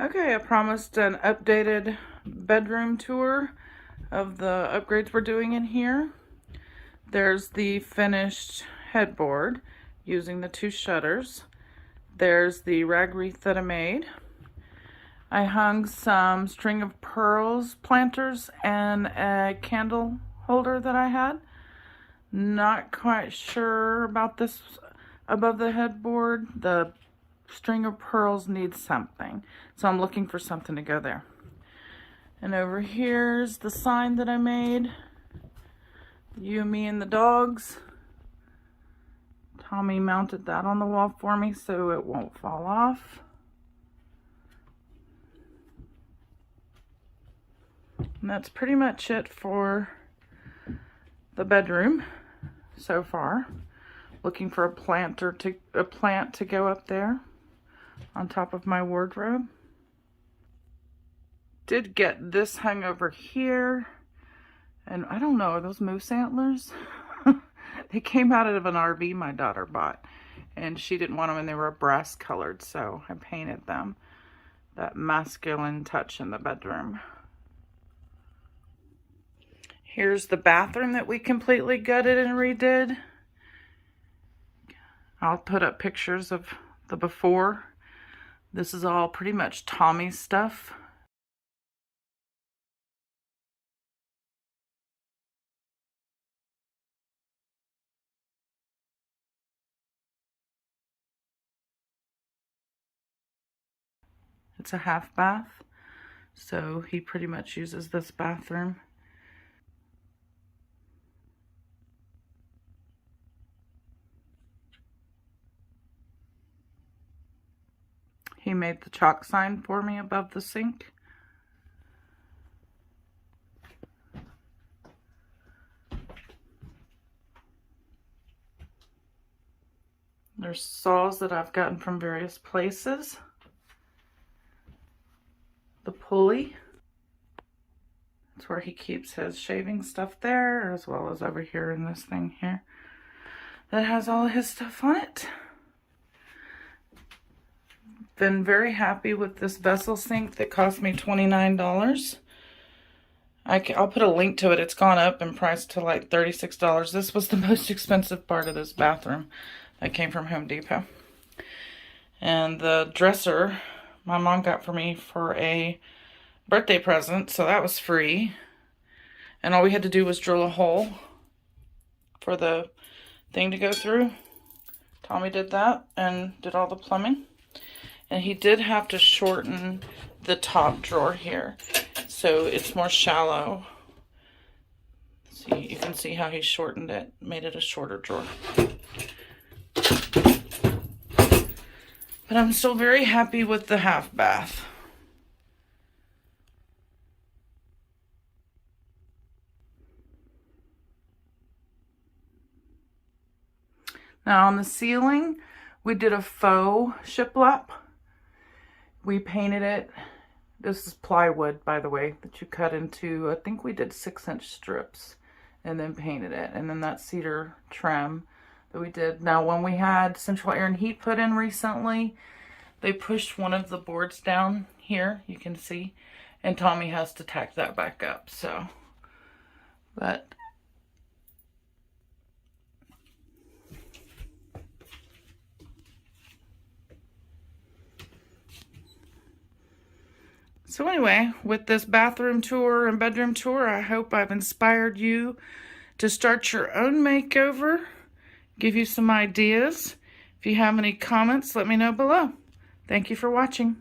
Okay, I promised an updated bedroom tour of the upgrades we're doing in here. There's the finished headboard using the 2 shutters. There's the rag wreath that I made. I hung some string of pearls planters and a candle holder that I had. Not quite sure about this above the headboard. The string of pearls needs something, so I'm looking for something to go there. And over here's the sign that I made. You, me, and the dogs. Tommy mounted that on the wall for me so it won't fall off. And that's pretty much it for the bedroom so far. Looking for a plant to go up there on top of my wardrobe. Did get this hung over here, and I don't know, are those moose antlers? They came out of an RV my daughter bought, and she didn't want them, and they were brass colored, so I painted them. That masculine touch in the bedroom. Here's the bathroom that we completely gutted and redid. I'll put up pictures of the before. This is all pretty much Tommy's stuff. It's a half bath, so he pretty much uses this bathroom. He made the chalk sign for me above the sink. There's saws that I've gotten from various places. The pulley. That's where he keeps his shaving stuff there, as well as over here in this thing here that has all his stuff on it. Been very happy with this vessel sink that cost me $29. I'll put a link to it. It's gone up in price to like $36. This was the most expensive part of this bathroom that came from Home Depot. And the dresser my mom got for me for a birthday present, so that was free. And all we had to do was drill a hole for the thing to go through. Tommy did that and did all the plumbing. And he did have to shorten the top drawer here, so it's more shallow. See, you can see how he shortened it, made it a shorter drawer. But I'm still very happy with the half bath. Now on the ceiling, we did a faux shiplap. We painted it. This is plywood, by the way, that you cut into, I think we did 6-inch strips and then painted it. And then that cedar trim that we did. Now, when we had central air and heat put in recently, they pushed one of the boards down here, you can see, and Tommy has to tack that back up, so, but so anyway, with this bathroom tour and bedroom tour, I hope I've inspired you to start your own makeover, give you some ideas. If you have any comments, let me know below. Thank you for watching.